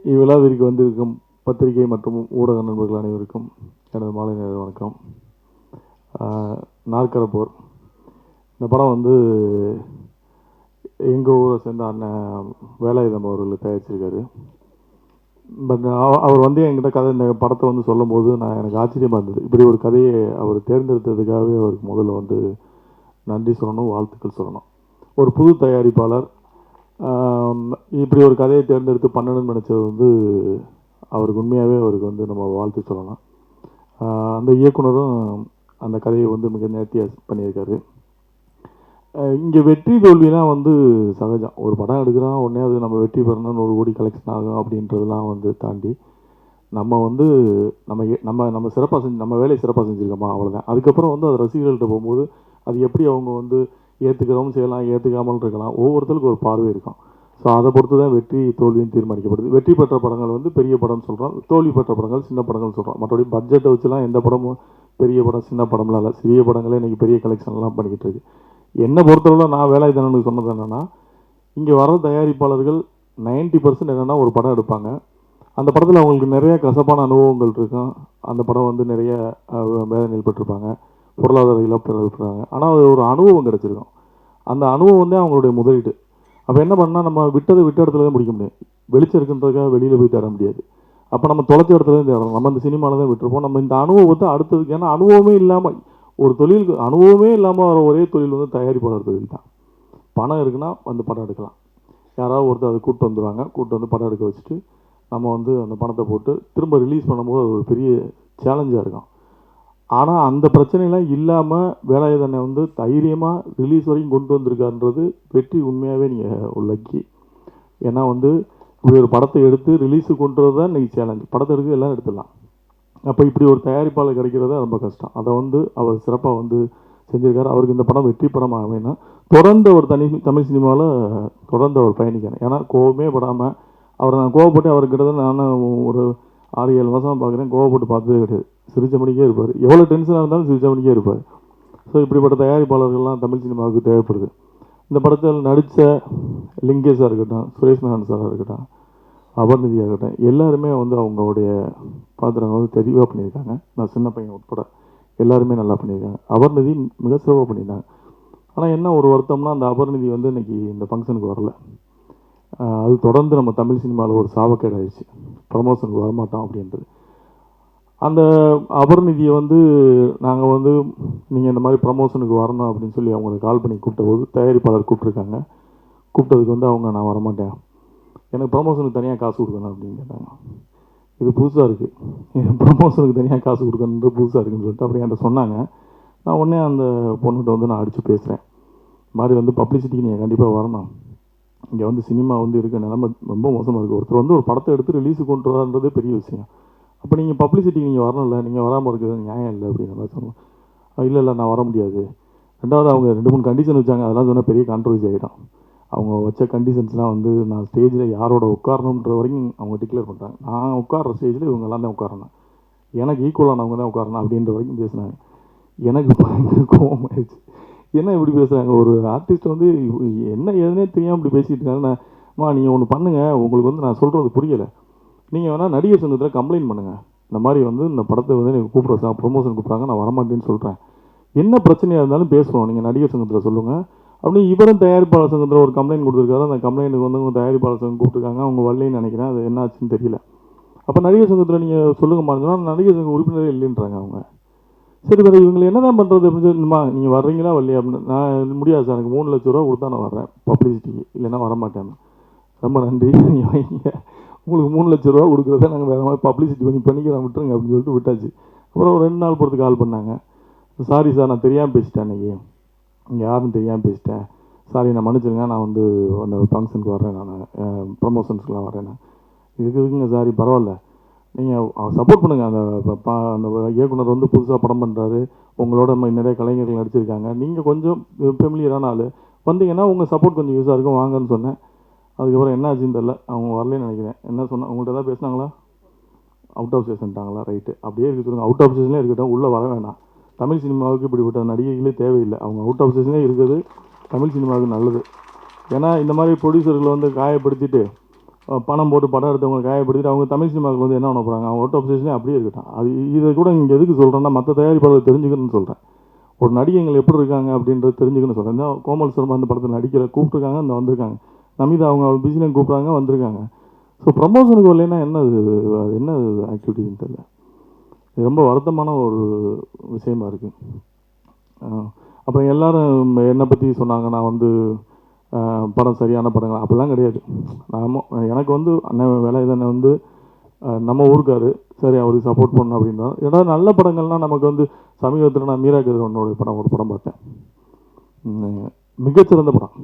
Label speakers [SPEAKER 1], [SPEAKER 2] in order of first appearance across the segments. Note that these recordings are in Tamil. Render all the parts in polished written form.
[SPEAKER 1] இவ்விழாவிற்கு வந்திருக்கும் பத்திரிகை மற்றும் ஊடக நண்பர்கள் அனைவருக்கும் எனது மாலை நேர வணக்கம். நாற்கரப்போர் இந்த படம் வந்து எங்கள் ஊரை சேர்ந்த அண்ணன் வேலாயுதம் அவர்கள் தயாரிச்சிருக்காரு. பட் அவர் வந்து என்கிட்ட கதை இந்த படத்தை வந்து சொல்லும்போது எனக்கு ஆச்சரியமாக இருந்தது. இப்படி ஒரு கதையை அவர் தேர்ந்தெடுத்ததுக்காகவே அவருக்கு முதல்ல வந்து நன்றி சொல்லணும், வாழ்த்துக்கள் சொல்லணும். ஒரு புது தயாரிப்பாளர் இப்படி ஒரு கதையை தேர்ந்தெடுத்து பண்ணணும்னு நினச்சது வந்து அவருக்கு உண்மையாகவே அவருக்கு வந்து நம்ம வாழ்த்து சொல்லலாம். அந்த இயக்குனரும் அந்த கதையை வந்து மிக நேர்த்தியாக பண்ணியிருக்காரு. இங்கே வெற்றி தோல்விலாம் வந்து சகஜம். ஒரு படம் எடுக்கிறோம், உடனே அது நம்ம வெற்றி பெறணும், 100 கோடி கலெக்ஷன் ஆகும் அப்படின்றதெல்லாம் வந்து தாண்டி நம்ம வந்து நம்ம நம்ம நம்ம சிறப்பாக நம்ம வேலையை சிறப்பாக செஞ்சுருக்கோமா, அவ்வளோதான். அதுக்கப்புறம் வந்து அது ரசிகர்கள்ட்ட போகும்போது அது எப்படி அவங்க வந்து ஏற்றுக்கிறவங்க செய்யலாம், ஏற்றுக்காமல் இருக்கலாம். ஒவ்வொருத்தருக்கும் ஒரு பார்வை இருக்கும். ஸோ அதை பொறுத்து தான் வெற்றி தோல்வியும் தீர்மானிக்கப்படுது. வெற்றி பெற்ற படங்கள் வந்து பெரிய படம்னு சொல்கிறோம், தோல்வி பெற்ற படங்கள் சின்ன படங்கள்னு சொல்கிறோம். மற்றபடி பட்ஜெட்டை வச்சுலாம் எந்த படமும் பெரிய படம் சின்ன படம்லாம் இல்லை. சிறிய படங்களே இன்றைக்கி பெரிய கலெக்ஷன்லாம் பண்ணிக்கிட்டு இருக்கு. என்னை பொறுத்தளவில் நான் வேலாயுதனுக்கு சொன்னது என்னென்னா, இங்கே வர தயாரிப்பாளர்கள் 90% என்னென்னா ஒரு படம் எடுப்பாங்க. அந்த படத்தில் அவங்களுக்கு நிறைய கசப்பான அனுபவங்கள் இருக்கும். அந்த படம் வந்து நிறைய வேதனைகள் பட்டிருப்பாங்க, பொருளாதார இழப்பு இருப்பாங்க. ஆனால் அது ஒரு அனுபவம் கிடச்சிருக்கும். அந்த அனுபவம் வந்து அவங்களுடைய முதலீடு. அப்போ என்ன பண்ணால் நம்ம விட்ட இடத்துல தான் முடிக்க முடியும். வெளிச்சம் இருக்குன்றதுக்காக வெளியில் போய் தேட முடியாது. அப்போ நம்ம தொலைச்ச இடத்துல தான் தேடணும். நம்ம இந்த சினிமாவில் தான் விட்டுருப்போம். நம்ம இந்த அனுபவத்தை அடுத்ததுக்கு, ஏன்னா அனுபவமே இல்லாமல் ஒரு தொழிலுக்கு அனுபவமே இல்லாமல் வர ஒரே தொழில் வந்து தயாரிப்பாளர் தொழில் தான். பணம் இருக்குன்னா வந்து படம் எடுக்கலாம். யாராவது ஒருத்தர் அதை கூப்பிட்டு வந்துடுவாங்க, கூப்பிட்டு வந்து படம் எடுக்க வச்சுட்டு நம்ம வந்து அந்த பணத்தை போட்டு திரும்ப ரிலீஸ் பண்ணும்போது அது ஒரு பெரிய சேலஞ்சாக இருக்கும். ஆனால் அந்த பிரச்சனைலாம் இல்லாமல் வேலாயுதனை வந்து தைரியமாக ரிலீஸ் வரைக்கும் கொண்டு வந்திருக்காருன்றது வெற்றி. உண்மையாகவே நீங்கள் உள்ளக்கி. ஏன்னா வந்து இப்படி ஒரு படத்தை எடுத்து ரிலீஸுக்கு கொண்டு வரது தான் இன்றைக்கி சேலஞ்ச். படத்தை எடுக்க எல்லாம் எடுத்துடலாம். அப்போ இப்படி ஒரு தயாரிப்பாளர் கிடைக்கிறதா ரொம்ப கஷ்டம். அதை வந்து அவர் சிறப்பாக வந்து செஞ்சுருக்காரு. அவருக்கு இந்த படம் வெற்றி படமாக வேணும். தொடர்ந்து அவர் தமிழ் சினிமாவில் தொடர்ந்து அவர் பயணிக்கணும். ஏன்னா கோவமே படாமல் அவரை நான் கோவப்பட்டு அவர்கிட்ட நான் ஒரு 6-7 மாதம் பார்க்குறேன். கோவப்பட்டு பார்த்ததே கிடையாது. சிரிச்ச மணிக்கே இருப்பார். எவ்வளோ டென்ஷனாக இருந்தாலும் சிரிச்ச மணிக்கே இருப்பார். ஸோ இப்படிப்பட்ட தயாரிப்பாளர்கள்லாம் தமிழ் சினிமாவுக்கு தேவைப்படுது. இந்த படத்தில் நடித்த லிங்கேஷாக இருக்கட்டும், சுரேஷ் மேனன் சாராக இருக்கட்டும், அபர்நிதியாக இருக்கட்டும், எல்லாருமே வந்து அவங்களுடைய பாத்திரங்கள் வந்து தெளிவாக பண்ணியிருக்காங்க. நான் சின்ன பையன் உட்பட எல்லாருமே நல்லா பண்ணியிருக்காங்க. அபர்நிதி மிக சிறப்பாக பண்ணியிருந்தாங்க. ஆனால் என்ன ஒரு வருத்தம்னா, அந்த அபர்நிதி வந்து இன்றைக்கி இந்த ஃபங்க்ஷனுக்கு வரல. அது தொடர்ந்து நம்ம தமிழ் சினிமாவில் ஒரு சாபக்கேடு ஆயிடுச்சு. ப்ரமோஷனுக்கு வரமாட்டோம் அப்படின்றது. அந்த அபர்நிதியை வந்து நாங்கள் வந்து நீங்கள் இந்த மாதிரி ப்ரமோஷனுக்கு வரணும் அப்படின்னு சொல்லி அவங்களுக்கு கால் பண்ணி கூப்பிட்ட போது தயாரிப்பாளர் கூப்பிட்ருக்காங்க. கூப்பிட்டதுக்கு வந்து அவங்க நான் வரமாட்டேன், எனக்கு ப்ரமோஷனுக்கு தனியாக காசு கொடுக்கணும் அப்படின்னு கேட்டாங்க. இது புதுசாக இருக்குது, ப்ரமோஷனுக்கு தனியாக காசு கொடுக்கணுன்ற புதுசாக இருக்குதுன்னு சொல்லிட்டு அப்படி என்கிட்ட சொன்னாங்க. நான் உடனே அந்த பொண்ணுகிட்ட வந்து நான் அடித்து பேசுகிறேன். இது மாதிரி வந்து பப்ளிசிட்டிக்கு நீங்கள் கண்டிப்பாக வரணும். இங்கே வந்து சினிமா வந்து இருக்க நிலைமை ரொம்ப மோசமாக இருக்குது. ஒருத்தர் வந்து ஒரு படத்தை எடுத்து ரிலீஸுக்கு கொண்டு வரான்றதே பெரிய விஷயம். அப்போ நீங்கள் பப்ளிசிட்டிக்கு நீங்கள் வரணும்ல, நீங்கள் வராமல் இருக்கிறது நியாயம் இல்லை அப்படிங்கிற மாதிரி சொன்னோம். இல்லை நான் வர முடியாது. ரெண்டாவது அவங்க 2-3 கண்டிஷன் வச்சாங்க. அதெல்லாம் சொன்னால் பெரிய கான்ட்ரவர்சி ஆகிடும். அவங்க வச்ச கண்டிஷன்ஸ்லாம் வந்து நான் ஸ்டேஜில் யாரோட உட்காரணுன்ற வரைக்கும் அவங்க டிக்ளேர் பண்ணுறாங்க. நான் உட்கார்ற ஸ்டேஜில் இவங்க எல்லாம் தான் உட்காரணும், எனக்கு ஈக்குவலானவங்க தான் உட்காரணும் அப்படின்ற வரைக்கும் பேசுனாங்க. எனக்கு பயங்கர கோவமாயிடுச்சு. என்ன இப்படி பேசுகிறாங்க? ஒரு ஆர்டிஸ்ட் வந்து என்ன எதுனே தெரியாமல் இப்படி பேசிகிட்டு இருக்காங்க. நீங்கள் ஒன்று பண்ணுங்கள், உங்களுக்கு வந்து நான் சொல்கிறது புரியலை, நீங்கள் வேணால் நடிகர் சங்கத்தில் கம்ப்ளைண்ட் பண்ணுங்கள். இந்த மாதிரி வந்து இந்த படத்தை வந்து நீங்கள் கூப்பிட்றேன், ப்ரொமோஷன் கூப்பிட்றாங்க, நான் வரமாட்டேன்னு சொல்கிறேன். என்ன பிரச்சனையாக இருந்தாலும் பேசுவோம், நீங்கள் நடிகர் சங்கத்தில் சொல்லுங்கள் அப்படின்னு. இவரும் தயாரிப்பாளர் சங்கத்தில் ஒரு கம்ப்ளைண்ட் கொடுத்துருக்காரு. அந்த கம்ப்ளைண்ட்டுக்கு வந்து உங்கள் தயாரிப்பாளர் சங்கம் கூப்பிட்டுருக்காங்க. அவங்க வரலைன்னு நினைக்கிறேன். அது என்ன ஆச்சுன்னு தெரியல. அப்போ நடிகர் சங்கத்தில் நீங்கள் சொல்லுங்க மாதிரினா நடிகர் சங்க உறுப்பினரே இல்லைன்றாங்க அவங்க. சரி வேறு இவங்களை என்ன தான் பண்ணுறது அப்படின்னு சொல்லிமா, நீங்கள் வர்றீங்களா வரலையா அப்படின்னு. நான் முடியாது சார், எனக்கு 3 லட்ச ரூபா கொடுத்தா நான் வர்றேன் பப்ளிசிட்டிக்கு, இல்லைன்னா வரமாட்டேன். ரொம்ப நன்றி, நீங்கள் வைங்க, உங்களுக்கு 3 லட்ச ரூபா கொடுக்குறத நாங்கள் வேறு மாதிரி பப்ளிசிட்டி பண்ணிக்கிறோம், விட்டுருங்க அப்படின்னு சொல்லிட்டு விட்டாச்சு. அப்புறம் ஒரு 2 நாள் பொறுத்து கால் பண்ணாங்க. சாரி சார், நான் தெரியாமல் பேசிட்டேன், அன்றைக்கி இங்கே யாருன்னு தெரியாமல் பேசிட்டேன், சாரி நான் மன்னிச்சிருங்க, நான் வந்து அந்த ஃபங்க்ஷனுக்கு வர்றேன், நான் ப்ரமோஷன்ஸ்க்கெலாம் வரேன். நான் இருக்குங்க சாரி, பரவாயில்ல, நீங்கள் சப்போர்ட் பண்ணுங்கள். அந்த இயக்குனர் வந்து புதுசாக படம் பண்ணுறாரு, உங்களோட நிறைய கலைஞர்கள் நடிச்சிருக்காங்க, நீங்கள் கொஞ்சம் ஃபெமிலியரான ஆள், வந்தீங்கன்னா உங்கள் சப்போர்ட் கொஞ்சம் யூஸாக இருக்கும், வாங்கன்னு சொன்னேன். அதுக்கப்புறம் என்ன ஆச்சுன்னு தெரில, அவங்க வரலன்னு நினைக்கிறேன். என்ன சொன்னால் உங்கள்கிட்ட தான் பேசினாங்களா, அவுட் ஆஃப் ஸ்டேஷன்ட்டாங்களா, ரைட்டு, அப்படியே இருக்க சொல்லுங்கள். அவுட் ஆஃப் ஸ்டேஷன்லேயே இருக்கட்டும், உள்ளே வர வேணாம். தமிழ் சினிமாவுக்கு இப்படிப்பட்ட நடிகைகளே தேவையில்லை. அவங்க அவுட் ஆஃப் ஸ்டேஷன்லேயே இருக்கிறது தமிழ் சினிமாவுக்கு நல்லது. ஏன்னா இந்த மாதிரி ப்ரொடியூசர்களை வந்து காயப்படுத்திட்டு பணம் போட்டு படம் எடுத்தவங்க காயப்படுத்திட்டு அவங்க தமிழ் சினிமாவுக்கு வந்து என்ன பண்ண போகிறாங்க, அவங்க ஓட்ட அப்சேஷனே அப்படியே இருக்கட்டும். அது இதை கூட இங்கே எதுக்கு சொல்கிறேன்னா, மற்ற தயாரிப்பாளர் தெரிஞ்சுக்கணும்னு சொல்கிறேன். ஒரு நடிகைகள் எப்படி இருக்காங்க அப்படின்றது தெரிஞ்சுக்கணும்னு சொல்கிறேன். இந்த கோமல் சர்மா அந்த படத்தில் நடிக்கிற கூப்பிட்ருக்காங்க, அந்த வந்திருக்காங்க. நமிதா அவங்க பிஸிலையும் கூப்பிட்றாங்க, வந்திருக்காங்க. ஸோ ப்ரமோஷனுக்கு வரலைன்னா என்ன அது என்ன ஆக்டிவிட்டின்னு தெரியல. இது ரொம்ப வருத்தமான ஒரு விஷயமா இருக்குது. அப்புறம் எல்லோரும் என்னை பற்றி சொன்னாங்க, நான் வந்து படம் சரியான படங்கள் அப்படிலாம் கிடையாது. எனக்கு வந்து அண்ணன் வேலாயுதனை வந்து நம்ம ஊருக்காரு, சரி அவருக்கு சப்போர்ட் பண்ணணும் அப்படின்னா. ஏன்னா நல்ல படங்கள்னால் நமக்கு வந்து சமீபத்தில் நான் மீரா கதிரவனோட படம் ஒரு படம் பார்த்தேன், மிகச்சிறந்த படம்.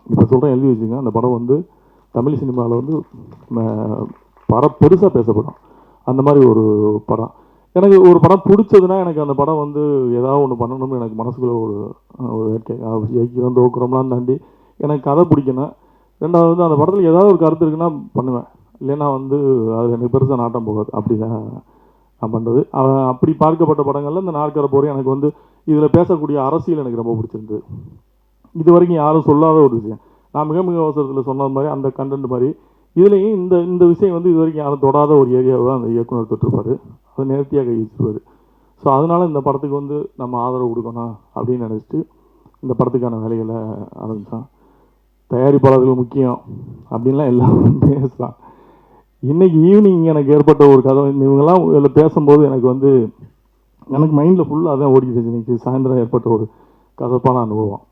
[SPEAKER 1] இப்போ சொல்கிறேன், எழுதி வச்சுங்க. அந்த படம் வந்து தமிழ் சினிமாவில் வந்து பெருசாக பேசப்படும். அந்த மாதிரி ஒரு படம். எனக்கு ஒரு படம் பிடிச்சதுன்னா எனக்கு அந்த படம் வந்து ஏதாவது ஒன்று பண்ணணும்னு எனக்கு மனசுக்குள்ளே ஒரு வேட்கை. ஜெயிக்கிறோம் தோக்குறோம்லாம் தாண்டி எனக்கு கதை பிடிக்கணும். ரெண்டாவது வந்து அந்த படத்தில் ஏதாவது ஒரு கருத்து இருக்குன்னா பண்ணுவேன், இல்லைன்னா வந்து அது எனக்கு பெருசாக நாட்டம் போகாது. அப்படி தான் நான் பண்ணுறது. அப்படி பார்க்கப்பட்ட படங்களில் இந்த நாற்கரை போகிறேன் எனக்கு வந்து இதில் பேசக்கூடிய அரசியல் எனக்கு ரொம்ப பிடிச்சிருந்தது. இது வரைக்கும் யாரும் சொல்லாத ஒரு விஷயம். நான் மிக மிக அவசரத்தில் சொன்ன மாதிரி அந்த கண்டென்ட் மாதிரி இதுலேயும் இந்த விஷயம் வந்து இது வரைக்கும் யாரும் தொடாத ஒரு ஏரியாவை தான் அந்த இயக்குனர் தொட்டிருப்பார். அதை நேர்த்தியாக கையிடுவார். ஸோ அதனால் இந்த படத்துக்கு வந்து நம்ம ஆதரவு கொடுக்கணும் அப்படின்னு நினச்சிட்டு இந்த படத்துக்கான வேலைகளை ஆரம்பித்தான். தயாரிப்பாளர்கள் முக்கியம் அப்படின்லாம் எல்லாம் பேசலாம். இன்றைக்கி ஈவினிங் எனக்கு ஏற்பட்ட ஒரு கதை, இவங்கெல்லாம் இதில் பேசும்போது எனக்கு மைண்டில் ஃபுல்லாக அதான் ஓடிக்கிட்டு. இன்றைக்கி சாயந்தரம் ஏற்பட்ட ஒரு கசப்பான அனுபவம்.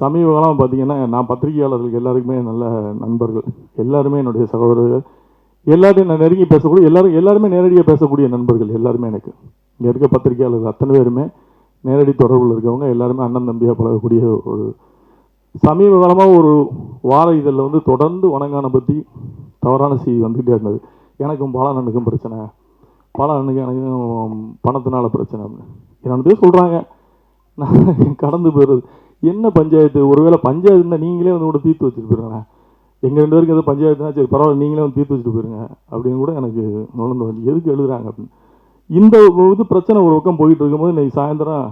[SPEAKER 1] சமீப காலம் பார்த்திங்கன்னா, நான் பத்திரிகையாளர்களுக்கு எல்லாருக்குமே நல்ல நண்பர்கள், எல்லாருமே என்னுடைய சகோதரர்கள், எல்லாத்தையும் நான் நெருங்கி பேசக்கூடிய எல்லாருமே நேரடியாக பேசக்கூடிய நண்பர்கள் எல்லாருமே. எனக்கு இங்கே இருக்க பத்திரிகையாளர்கள் அத்தனை பேருமே நேரடி தொடர்பில் இருக்கவங்க, எல்லாருமே அண்ணன் தம்பியாக பழகக்கூடிய ஒரு சமீப காலமாக ஒரு வார இதழில் வந்து தொடர்ந்து வணங்கானை பற்றி தவறான செய்தி வந்துக்கிட்டே இருந்தது. எனக்கும் பாலண்ணனுக்கும் பிரச்சனை, பாலண்ணனுக்கு எனக்கும் பணத்தினால பிரச்சனை அப்படின்னு என்னென்னதே சொல்கிறாங்க. நான் கடந்து போயிடுறது. என்ன பஞ்சாயத்து? ஒருவேளை பஞ்சாயத்து இருந்தால் நீங்களே வந்து கூட தீர்த்து வச்சுட்டு போயிருங்களேன். எங்கள் 2 பேருக்கு எதாவது பஞ்சாயத்துனா சரி பரவாயில்ல, நீங்களே வந்து தீர்த்து வச்சுட்டு போயிருங்க அப்படின்னு கூட எனக்கு நுழைந்து வந்து எதுக்கு எழுதுறாங்க அப்படின்னு. இந்த இது பிரச்சனை ஒரு பக்கம் போயிட்டு இருக்கும்போது இன்றைக்கி சாயந்தரம்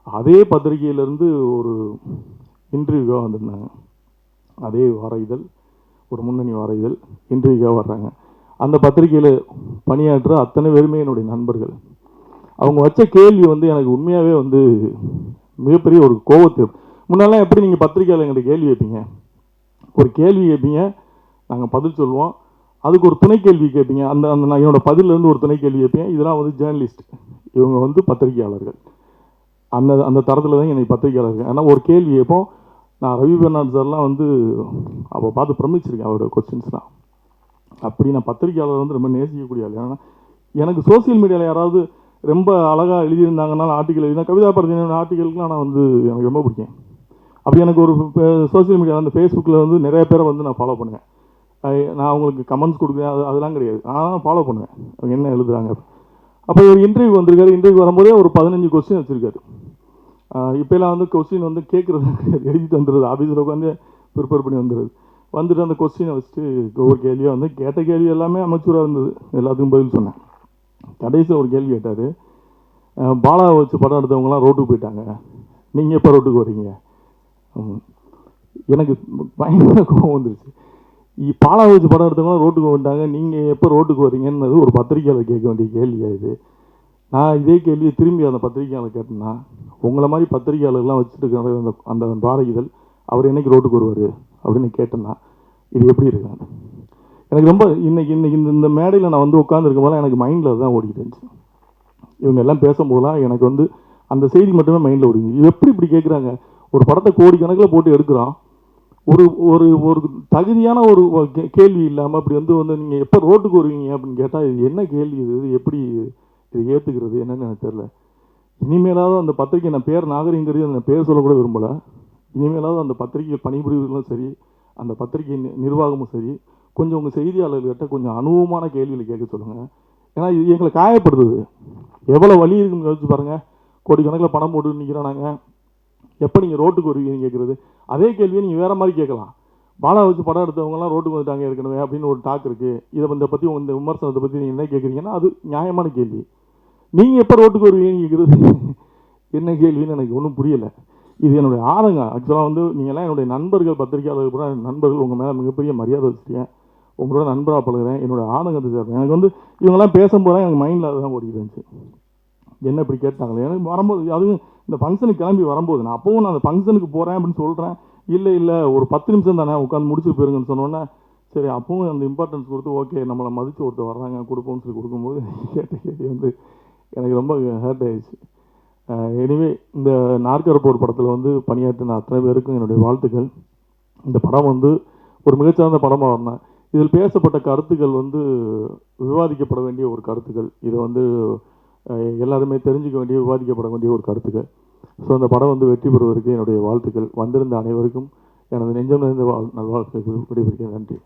[SPEAKER 1] அதே பத்திரிகையிலேருந்து ஒரு இன்டர்வியூவாக வந்திருந்தாங்க. அதே வார இதழ், ஒரு முன்னணி வார இதழ் இன்டர்வியூவாக வர்றாங்க. அந்த பத்திரிகையில் பணியாற்ற அத்தனை பேருமே என்னுடைய நண்பர்கள். அவங்க வச்ச கேள்வி வந்து எனக்கு உண்மையாகவே வந்து மிகப்பெரிய ஒரு கோபத்தை. முன்னெல்லாம் எப்படி நீங்கள் பத்திரிகையில் எங்கள்கிட்ட கேள்வி கேட்பீங்க, ஒரு கேள்வி கேட்பீங்க, நாங்கள் பதில் சொல்லுவோம், அதுக்கு ஒரு துணை கேள்வி கேட்பீங்க, அந்த அந்த நான் என்னோட பதிலேருந்து ஒரு துணை கேள்வி கேட்பேன். இதெல்லாம் வந்து ஜேர்னலிஸ்ட், இவங்க வந்து பத்திரிகையாளர்கள். அந்த அந்த தரத்தில் தான் எனக்கு பத்திரிகையாளர்கள். ஆனால் ஒரு கேள்வி கேட்போம். நான் ரவி பெர்னாட் சார்லாம் வந்து அப்போ பார்த்து பிரமிச்சிருக்கேன் அவரோட கொஸ்டின்ஸ்லாம். அப்படி நான் பத்திரிகையாளர் வந்து ரொம்ப நேசிக்கக்கூடிய ஆள். ஏன்னா எனக்கு சோசியல் மீடியாவில் யாராவது ரொம்ப அழகாக எழுதியிருந்தாங்கன்னா, ஆர்டிக்கல் எழுதினா, கவிதா பாரதியோட ஆர்டிக்கலுக்குலாம் நான் வந்து எனக்கு ரொம்ப பிடிக்கும். அப்படி எனக்கு ஒரு சோசியல் மீடியா அந்த ஃபேஸ்புக்கில் வந்து நிறைய பேரை வந்து நான் ஃபாலோ பண்ணுவேன். நான் அவங்களுக்கு கமெண்ட்ஸ் கொடுக்குறேன், அதெல்லாம் கிடையாது. நான் ஃபாலோ பண்ணுவேன் அவங்க என்ன எழுதுகிறாங்க. அப்போ ஒரு இன்டர்வியூ வந்திருக்காரு. இன்டர்வியூ வரும்போதே ஒரு 15 கொஸ்டின் வச்சுருக்காரு. இப்போலாம் வந்து கொஸ்டின் வந்து கேட்குறது எழுதிட்டு வந்துடுது, ஆஃபீஸில் உட்காந்து ப்ரிப்பேர் பண்ணி வந்துட்டு அந்த கொஸ்டினை வச்சுட்டு ஒவ்வொரு கேள்வியாக வந்து கேட்ட கேள்வி எல்லாமே அமைச்சராக இருந்தது. எல்லாத்துக்கும் பதில் சொன்னேன். கடைசியில் ஒரு கேள்வி கேட்டார், பாலாவை வச்சு படம் எடுத்தவங்களாம் ரோட்டுக்கு போயிட்டாங்க, நீங்கள் எப்போ ரோட்டுக்கு வரீங்க? எனக்கு பயங்கர கோபம் வந்துருச்சு. பாலாவை வச்சு படம் எடுத்தவங்களாம் ரோட்டுக்கு வந்துட்டாங்க, நீங்கள் எப்போ ரோட்டுக்கு வரீங்கன்னு ஒரு பத்திரிக்கையாளர் கேட்க வேண்டிய கேள்வியாக இது. நான் இதே கேள்வியை திரும்பி அந்த பத்திரிக்கையாளர் கேட்டேன்னா, உங்களை மாதிரி பத்திரிக்கையாளர்லாம் வச்சுட்டு இருக்க அந்த அந்த பாரதிதழ் அவர் என்னைக்கு ரோட்டுக்கு வருவார் அப்படின்னு கேட்டேன்னா இது எப்படி இருக்கு? எனக்கு ரொம்ப இன்னைக்கு இந்த மேடையில் நான் வந்து உட்காந்துருக்கும் போது எனக்கு மைண்டில் தான் ஓடிக்கிட்டு இருந்துச்சு. இவங்க எல்லாம் பேசும்போதெல்லாம் எனக்கு வந்து அந்த செய்தி மட்டுமே மைண்டில் ஓடிது. இது எப்படி இப்படி கேட்குறாங்க? ஒரு படத்தை கோடிக்கணக்கில் போட்டு எடுக்கிறான், ஒரு ஒரு ஒரு தகுதியான ஒரு கேள்வி இல்லாமல் அப்படி வந்து நீங்கள் எப்போ ரோட்டுக்கு வருவீங்க அப்படின்னு கேட்டால் இது என்ன கேள்வி? இது எப்படி இதை ஏற்றுக்கிறது என்னன்னு எனக்கு தெரில. இனிமேலாவது அந்த பத்திரிக்கை, நான் பேர் நாகரிகங்கிறது அந்த பேர் சொல்லக்கூட விரும்பலை, இனிமேலாவது அந்த பத்திரிகை பணிபுரிவர்களும் சரி, அந்த பத்திரிகை நிர்வாகமும் சரி, கொஞ்சம் உங்கள் செய்தியாளர்கிட்ட கொஞ்சம் அனுபவமான கேள்விகளை கேட்க சொல்லுங்கள். ஏன்னா இது எங்களை காயப்படுத்துது. எவ்வளோ வழி இருக்குன்னு யோசிச்சு பாருங்கள். கோடிக்கணக்கில் பணம் போட்டு நிற்கிறோம் நாங்கள், எப்போ நீங்கள் ரோட்டுக்கு வருவீங்கன்னு கேட்குறது. அதே கேள்வியை நீங்கள் வேறு மாதிரி கேட்கலாம். பாலா வச்சு படம் எடுத்தவங்கலாம் ரோட்டுக்கு வந்துட்டாங்க ஏற்கனவே அப்படின்னு ஒரு டாக் இருக்குது. இதை பற்றி இந்த விமர்சனத்தை பற்றி நீங்கள் என்ன கேட்குறீங்கன்னா அது நியாயமான கேள்வி. நீங்கள் எப்போ ரோட்டுக்கு வருவீங்கன்னு கேட்குறது என்ன கேள்வின்னு எனக்கு ஒன்றும் புரியலை. இது என்னுடைய ஆதங்கம். ஆக்சுவலாக வந்து நீங்கள்லாம் என்னுடைய நண்பர்கள், பத்திரிகையாளர்கள் கூட நண்பர்கள், உங்கள் மேலே மிகப்பெரிய மரியாதை வச்சுருக்கேன். உங்களோட நண்பராக பழகுறேன். என்னோடய ஆதங்கத்தை சேர்றேன். எனக்கு வந்து இவங்கெல்லாம் பேசும்போது எனக்கு மைண்டில் அதுதான் ஓடிட்டு இருந்துச்சு. என்ன இப்படி கேட்டாங்களே, எனக்கு வரும்போது அதுவும் இந்த ஃபங்க்ஷனுக்கு கிளம்பி வரும்போது நான் அப்பவும் நான் அந்த ஃபங்க்ஷனுக்கு போகிறேன் அப்படின்னு சொல்கிறேன். இல்லை ஒரு 10 நிமிஷம் தானே உட்காந்து முடிச்சுட்டு போயிருங்கன்னு சொன்னோன்னே, சரி அப்பவும் அந்த இம்பார்ட்டன்ஸ் கொடுத்து ஓகே நம்மளை மதித்து ஒருத்தர் வர்றாங்க கொடுப்போம்னு சொல்லி கொடுக்கும்போது கேட்ட கேள்வி வந்து எனக்கு ரொம்ப ஹர்ட் ஆயிடுச்சு. எனிவே இந்த நாற்கரப்போர் படத்தில் வந்து பணியாற்றின அத்தனை பேருக்கும் என்னுடைய வாழ்த்துக்கள். இந்த படம் வந்து ஒரு மிகச்சிறந்த படமாக வரணும். இதில் பேசப்பட்ட கருத்துக்கள் வந்து விவாதிக்கப்பட வேண்டிய ஒரு கருத்துக்கள். இதை வந்து எல்லாருமே தெரிஞ்சுக்க வேண்டிய, விவாதிக்கப்பட வேண்டிய ஒரு கருத்துக்கள். ஸோ அந்த படம் வந்து வெற்றி பெறுவதற்கு என்னுடைய வாழ்த்துக்கள். வந்திருந்த அனைவருக்கும் எனது நெஞ்சம் நிறைந்த நல்வாழ்த்துக்கள் விடைபெறுகிறேன். நன்றி.